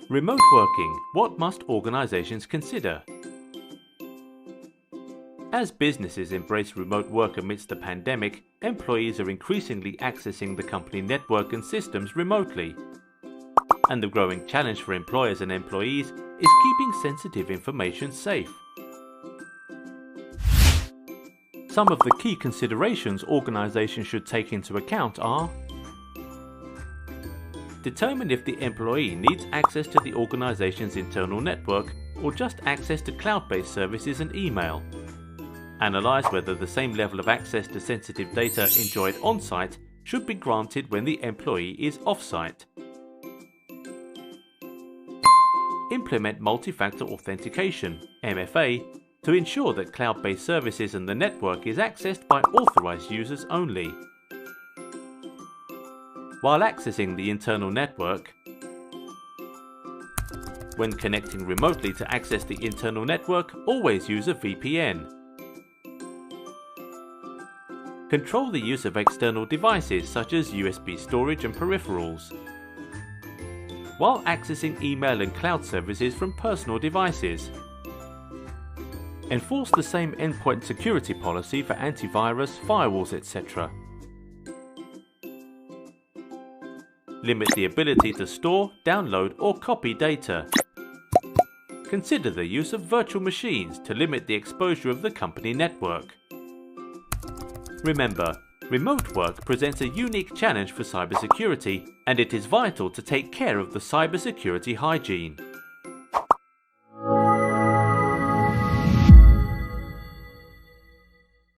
Remote working, what must organizations consider? As businesses embrace remote work amidst the pandemic, employees are increasingly accessing the company network and systems remotely. And the growing challenge for employers and employees is keeping sensitive information safe. Some of the key considerations organizations should take into account are: determine if the employee needs access to the organization's internal network or just access to cloud-based services and email. Analyze whether the same level of access to sensitive data enjoyed on-site should be granted when the employee is off-site. Implement multi-factor authentication, MFA, to ensure that cloud-based services and the network is accessed by authorized users only. While accessing the internal network, when connecting remotely to access the internal network, always use a VPN. Control the use of external devices such as USB storage and peripherals, while accessing email and cloud services from personal devices. Enforce the same endpoint security policy for antivirus, firewalls, etc. Limit the ability to store, download or copy data. Consider the use of virtual machines to limit the exposure of the company network. Remember, remote work presents a unique challenge for cybersecurity, and it is vital to take care of the cybersecurity hygiene.